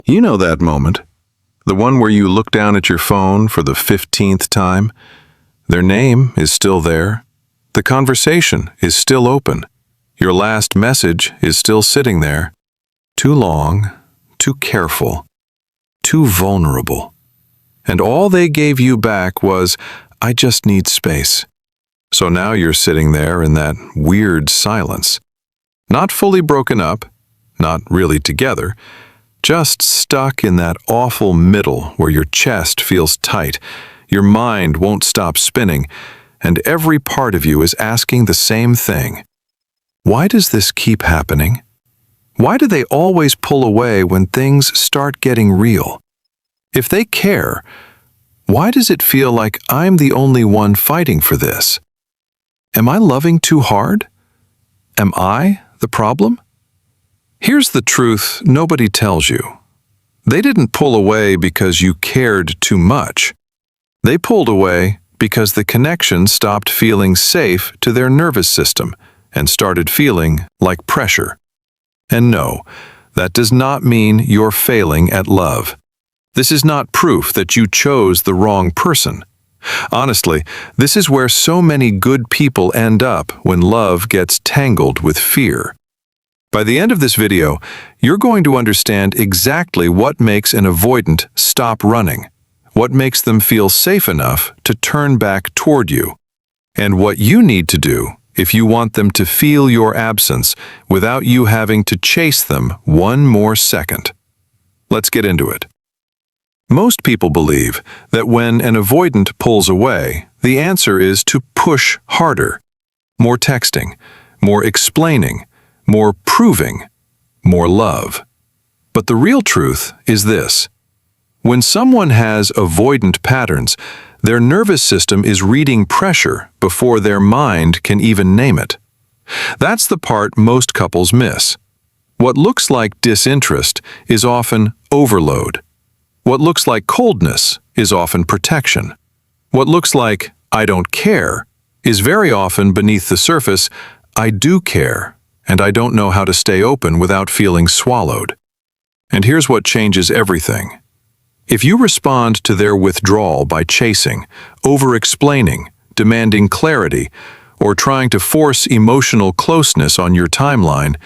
You know that moment, the one where you look down at your phone for the 15th time. Their name is still there. The conversation is still open. Your last message is still sitting there. Too long, too careful, too vulnerable. And all they gave you back was, "I just need space." So now you're sitting there in that weird silence. Not fully broken up, not really together, just stuck in that awful middle where your chest feels tight, your mind won't stop spinning, and every part of you is asking the same thing. Why does this keep happening? Why do they always pull away when things start getting real? If they care, why does it feel like I'm the only one fighting for this? Am I loving too hard? Am I the problem? Here's the truth nobody tells you. They didn't pull away because you cared too much. They pulled away because the connection stopped feeling safe to their nervous system and started feeling like pressure. And no, that does not mean you're failing at love. This is not proof that you chose the wrong person. Honestly, this is where so many good people end up when love gets tangled with fear. By the end of this video, you're going to understand exactly what makes an avoidant stop running, what makes them feel safe enough to turn back toward you, and what you need to do if you want them to feel your absence without you having to chase them one more second. Let's get into it. Most people believe that when an avoidant pulls away, the answer is to push harder. More texting, more explaining, more proving, more love. But the real truth is this. When someone has avoidant patterns, their nervous system is reading pressure before their mind can even name it. That's the part most couples miss. What looks like disinterest is often overload. What looks like coldness is often protection. What looks like "I don't care" is very often beneath the surface "I do care, and I don't know how to stay open without feeling swallowed." And here's what changes everything. If you respond to their withdrawal by chasing, over-explaining, demanding clarity, or trying to force emotional closeness on your timeline,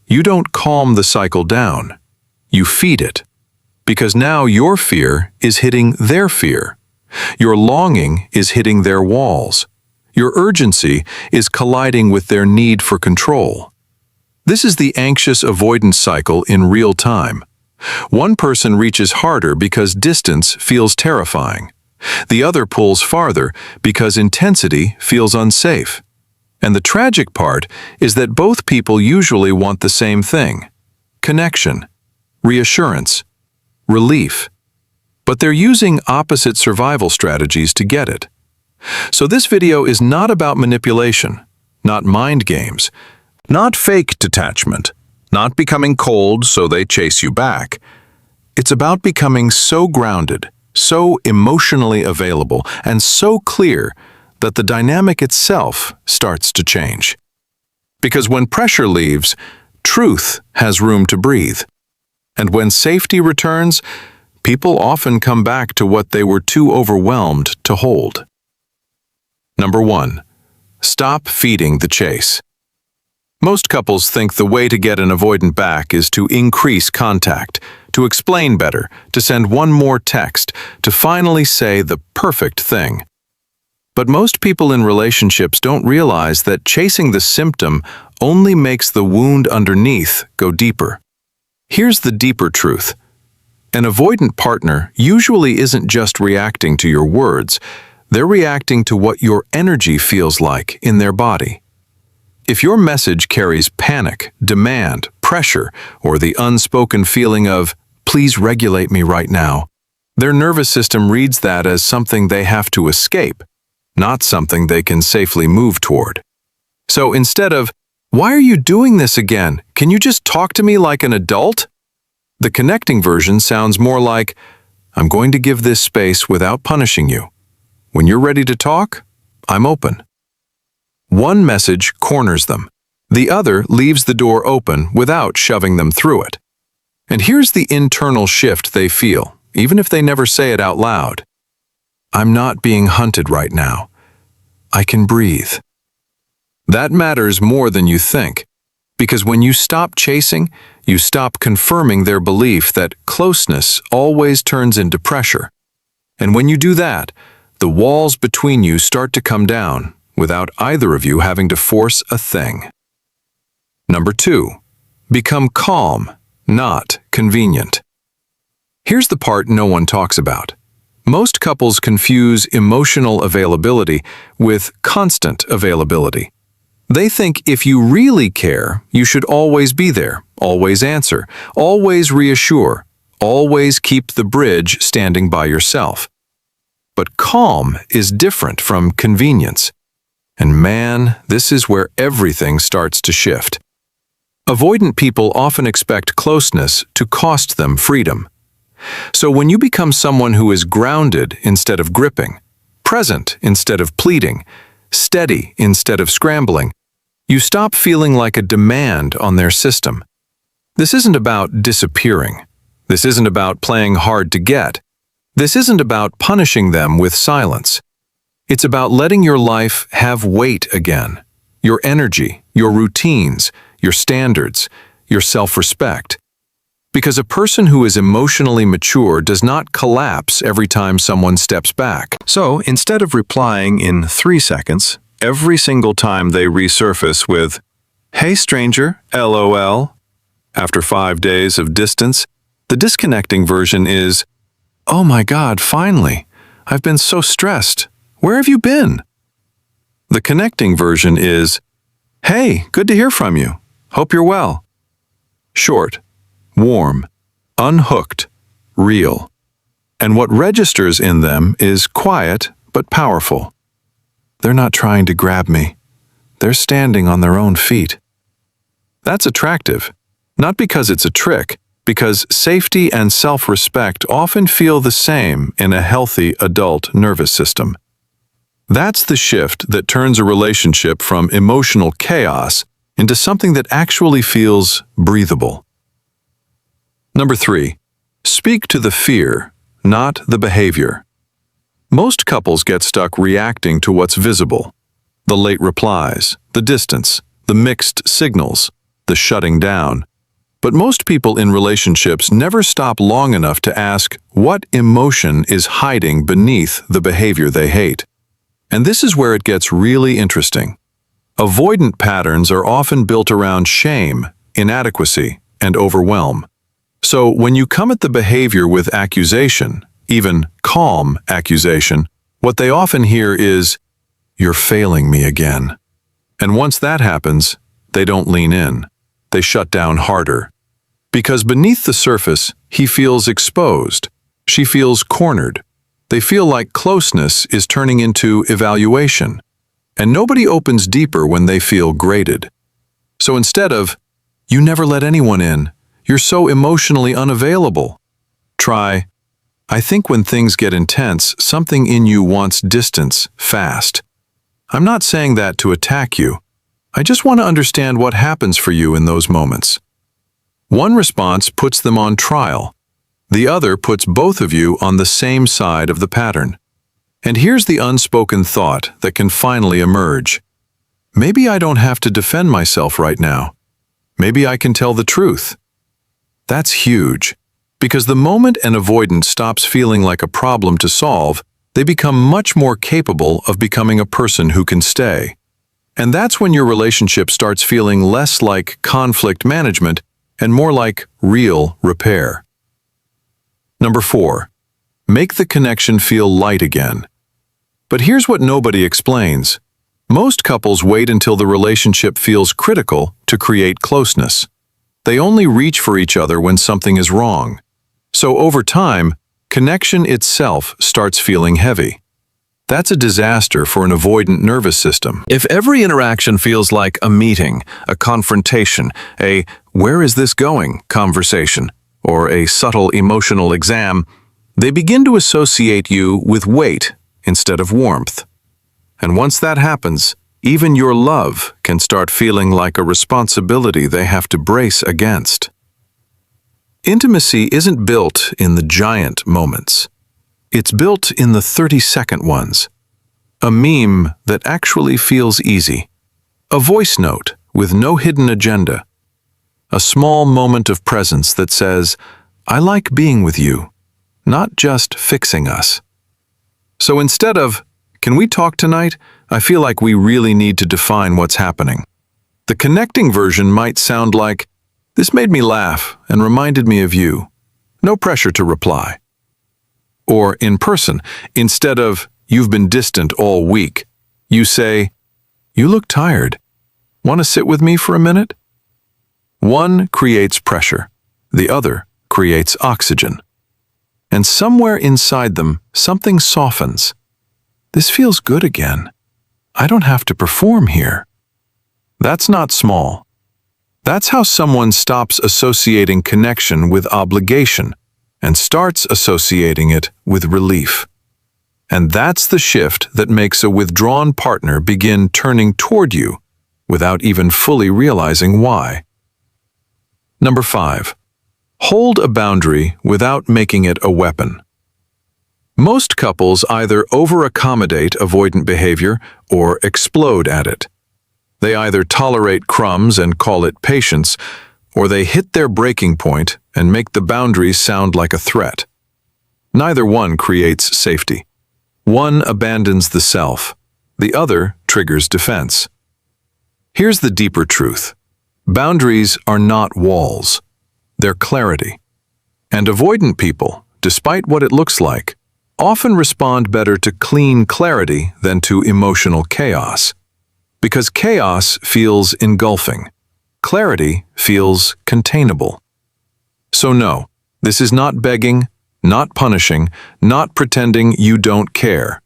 you don't calm the cycle down. You feed it. Because now your fear is hitting their fear. Your longing is hitting their walls. Your urgency is colliding with their need for control. This is the anxious avoidance cycle in real time. One person reaches harder because distance feels terrifying. The other pulls farther because intensity feels unsafe. And the tragic part is that both people usually want the same thing: connection, reassurance, relief. But they're using opposite survival strategies to get it. So this video is not about manipulation, not mind games, not fake detachment, not becoming cold so they chase you back. It's about becoming so grounded, so emotionally available, and so clear that the dynamic itself starts to change. Because when pressure leaves, truth has room to breathe. And when safety returns, people often come back to what they were too overwhelmed to hold. Number 1. Stop feeding the chase. Most couples think the way to get an avoidant back is to increase contact, to explain better, to send one more text, to finally say the perfect thing. But most people in relationships don't realize that chasing the symptom only makes the wound underneath go deeper. Here's the deeper truth. An avoidant partner usually isn't just reacting to your words, they're reacting to what your energy feels like in their body. If your message carries panic, demand, pressure, or the unspoken feeling of, "Please regulate me right now," their nervous system reads that as something they have to escape, not something they can safely move toward. So instead of, "Why are you doing this again? Can you just talk to me like an adult?" the connecting version sounds more like, "I'm going to give this space without punishing you. When you're ready to talk, I'm open." One message corners them. The other leaves the door open without shoving them through it. And here's the internal shift they feel, even if they never say it out loud. I'm not being hunted right now. I can breathe. That matters more than you think, because when you stop chasing, you stop confirming their belief that closeness always turns into pressure. And when you do that, the walls between you start to come down without either of you having to force a thing. Number 2, become calm, not convenient. Here's the part no one talks about. Most couples confuse emotional availability with constant availability. They think if you really care, you should always be there, always answer, always reassure, always keep the bridge standing by yourself. But calm is different from convenience. And man, this is where everything starts to shift. Avoidant people often expect closeness to cost them freedom. So when you become someone who is grounded instead of gripping, present instead of pleading, steady instead of scrambling, you stop feeling like a demand on their system. This isn't about disappearing. This isn't about playing hard to get. This isn't about punishing them with silence. It's about letting your life have weight again. Your energy, your routines, your standards, your self-respect. Because a person who is emotionally mature does not collapse every time someone steps back. So instead of replying in 3 seconds, every single time they resurface with, "Hey stranger, LOL," after 5 days of distance, the disconnecting version is, "Oh my God, finally. I've been so stressed. Where have you been?" The connecting version is, "Hey, good to hear from you. Hope you're well." Short, warm, unhooked, real. And what registers in them is quiet but powerful. They're not trying to grab me. They're standing on their own feet. That's attractive, not because it's a trick, because safety and self-respect often feel the same in a healthy adult nervous system. That's the shift that turns a relationship from emotional chaos into something that actually feels breathable. Number 3, speak to the fear, not the behavior. Most couples get stuck reacting to what's visible. The late replies, the distance, the mixed signals, the shutting down. But most people in relationships never stop long enough to ask what emotion is hiding beneath the behavior they hate. And this is where it gets really interesting. Avoidant patterns are often built around shame, inadequacy, and overwhelm. So when you come at the behavior with accusation, even calm accusation, what they often hear is, "You're failing me again." And once that happens, they don't lean in. They shut down harder. Because beneath the surface, he feels exposed. She feels cornered. They feel like closeness is turning into evaluation. And nobody opens deeper when they feel graded. So instead of, "You never let anyone in. You're so emotionally unavailable," try, "I think when things get intense, something in you wants distance, fast. I'm not saying that to attack you. I just want to understand what happens for you in those moments." One response puts them on trial. The other puts both of you on the same side of the pattern. And here's the unspoken thought that can finally emerge. Maybe I don't have to defend myself right now. Maybe I can tell the truth. That's huge, because the moment an avoidant stops feeling like a problem to solve, they become much more capable of becoming a person who can stay. And that's when your relationship starts feeling less like conflict management and more like real repair. Number 4, make the connection feel light again. But here's what nobody explains. Most couples wait until the relationship feels critical to create closeness. They only reach for each other when something is wrong. So over time, connection itself starts feeling heavy. That's a disaster for an avoidant nervous system. If every interaction feels like a meeting, a confrontation, a "where is this going" conversation, or a subtle emotional exam, they begin to associate you with weight instead of warmth. And once that happens, even your love can start feeling like a responsibility they have to brace against. Intimacy isn't built in the giant moments. It's built in the 30-second ones. A meme that actually feels easy. A voice note with no hidden agenda. A small moment of presence that says, "I like being with you," not just fixing us. So instead of, "Can we talk tonight?" I feel like we really need to define what's happening. The connecting version might sound like, "This made me laugh and reminded me of you." No pressure to reply. Or in person, instead of, "You've been distant all week," you say, "You look tired. Want to sit with me for a minute?" One creates pressure. The other creates oxygen. And somewhere inside them, something softens. This feels good again. I don't have to perform here. That's not small. That's how someone stops associating connection with obligation and starts associating it with relief. And that's the shift that makes a withdrawn partner begin turning toward you without even fully realizing why. Number 5. Hold a boundary without making it a weapon. Most couples either over-accommodate avoidant behavior or explode at it. They either tolerate crumbs and call it patience, or they hit their breaking point and make the boundaries sound like a threat. Neither one creates safety. One abandons the self. The other triggers defense. Here's the deeper truth. Boundaries are not walls. They're clarity. And avoidant people, despite what it looks like, often respond better to clean clarity than to emotional chaos. Because chaos feels engulfing. Clarity feels containable. So no, this is not begging, not punishing, not pretending you don't care.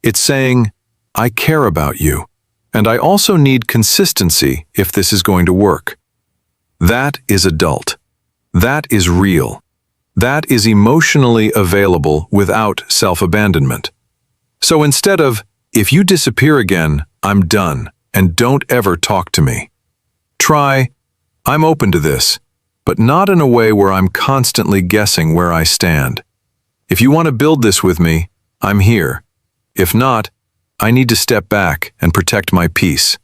It's saying, "I care about you, and I also need consistency if this is going to work." That is adult. That is real. That is emotionally available without self-abandonment. So instead of, "If you disappear again, I'm done, and don't ever talk to me," try, "I'm open to this, but not in a way where I'm constantly guessing where I stand. If you want to build this with me, I'm here. If not, I need to step back and protect my peace."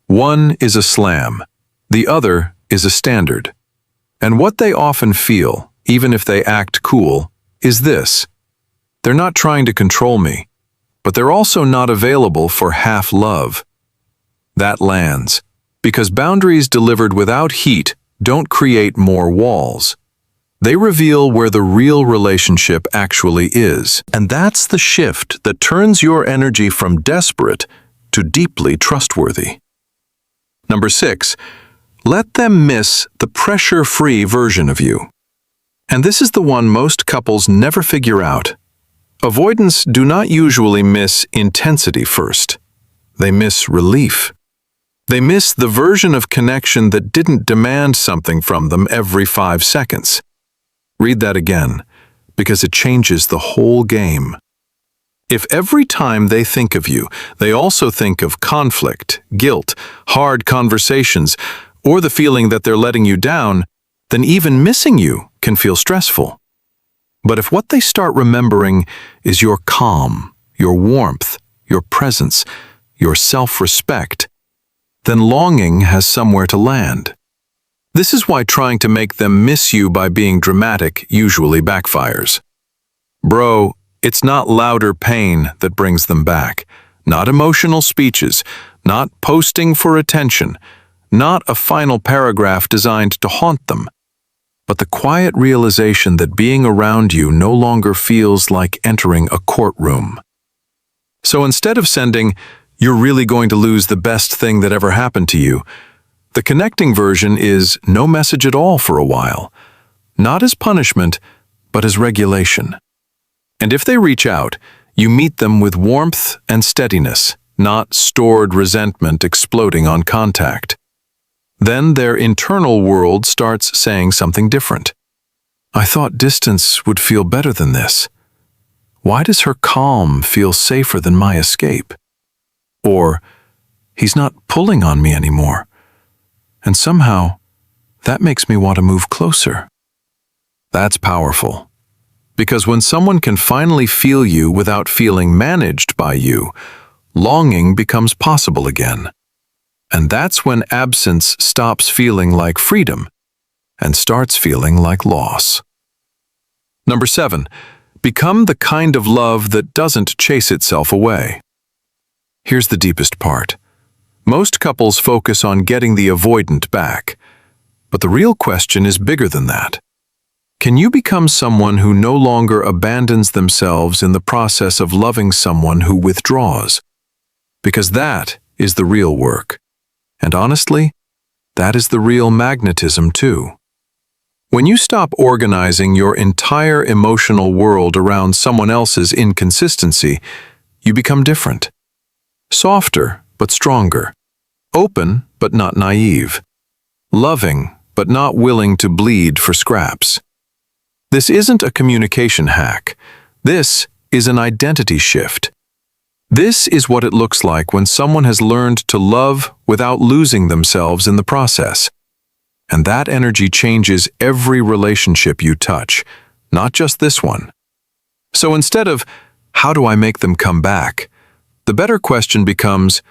One is a slam. The other is a standard. And what they often feel, even if they act cool, is this. They're not trying to control me, but they're also not available for half love. That lands, because boundaries delivered without heat don't create more walls. They reveal where the real relationship actually is. And that's the shift that turns your energy from desperate to deeply trustworthy. Number 6, let them miss the pressure-free version of you. And this is the one most couples never figure out. Avoidants do not usually miss intensity first. They miss relief. They miss the version of connection that didn't demand something from them every 5 seconds. Read that again, because it changes the whole game. If every time they think of you, they also think of conflict, guilt, hard conversations, or the feeling that they're letting you down, then even missing you can feel stressful. But if what they start remembering is your calm, your warmth, your presence, your self-respect, then longing has somewhere to land. This is why trying to make them miss you by being dramatic usually backfires. Bro, it's not louder pain that brings them back, not emotional speeches, not posting for attention, not a final paragraph designed to haunt them, but the quiet realization that being around you no longer feels like entering a courtroom. So instead of sending, "You're really going to lose the best thing that ever happened to you," the connecting version is no message at all for a while, not as punishment, but as regulation. And if they reach out, you meet them with warmth and steadiness, not stored resentment exploding on contact. Then their internal world starts saying something different. "I thought distance would feel better than this. Why does her calm feel safer than my escape?" Or, "He's not pulling on me anymore. And somehow, that makes me want to move closer." That's powerful. Because when someone can finally feel you without feeling managed by you, longing becomes possible again. And that's when absence stops feeling like freedom and starts feeling like loss. Number 7, become the kind of love that doesn't chase itself away. Here's the deepest part. Most couples focus on getting the avoidant back, but the real question is bigger than that. Can you become someone who no longer abandons themselves in the process of loving someone who withdraws? Because that is the real work. And honestly, that is the real magnetism too. When you stop organizing your entire emotional world around someone else's inconsistency, you become different. Softer, but stronger. Open, but not naive. Loving, but not willing to bleed for scraps. This isn't a communication hack. This is an identity shift. This is what it looks like when someone has learned to love without losing themselves in the process. And that energy changes every relationship you touch, not just this one. So instead of, how do I make them come back? The better question becomes,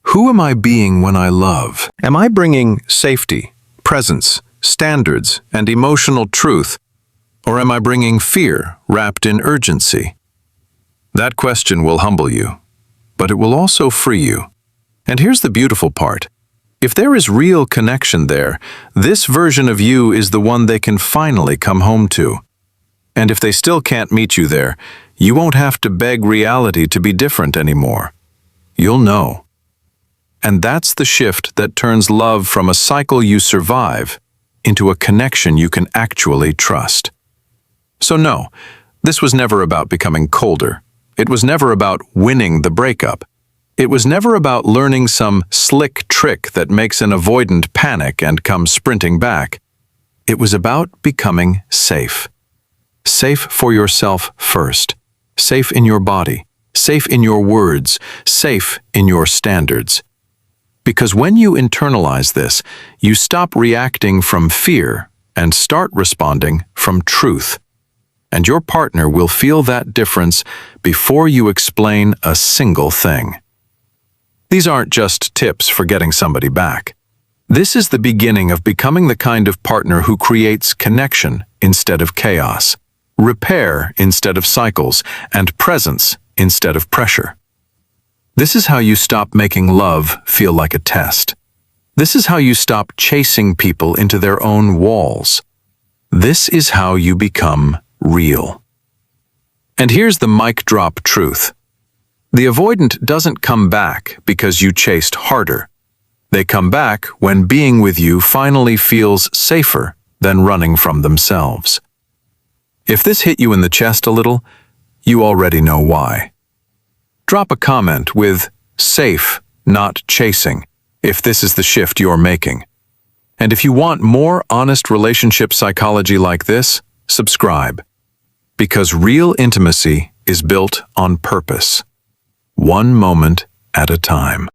who am I being when I love? Am I bringing safety, presence, standards, and emotional truth? Or am I bringing fear wrapped in urgency? That question will humble you, but it will also free you. And here's the beautiful part. If there is real connection there, this version of you is the one they can finally come home to. And if they still can't meet you there, you won't have to beg reality to be different anymore. You'll know. And that's the shift that turns love from a cycle you survive into a connection you can actually trust. So no, this was never about becoming colder. It was never about winning the breakup. It was never about learning some slick trick that makes an avoidant panic and come sprinting back. It was about becoming safe. Safe for yourself first. Safe in your body. Safe in your words. Safe in your standards. Because when you internalize this, you stop reacting from fear and start responding from truth. And your partner will feel that difference before you explain a single thing. These aren't just tips for getting somebody back. This is the beginning of becoming the kind of partner who creates connection instead of chaos, repair instead of cycles, and presence instead of pressure. This is how you stop making love feel like a test. This is how you stop chasing people into their own walls. This is how you become real. And here's the mic drop truth. The avoidant doesn't come back because you chased harder. They come back when being with you finally feels safer than running from themselves. If this hit you in the chest a little, you already know why. Drop a comment with safe, not chasing, if this is the shift you're making. And if you want more honest relationship psychology like this, subscribe. Because real intimacy is built on purpose. One moment at a time.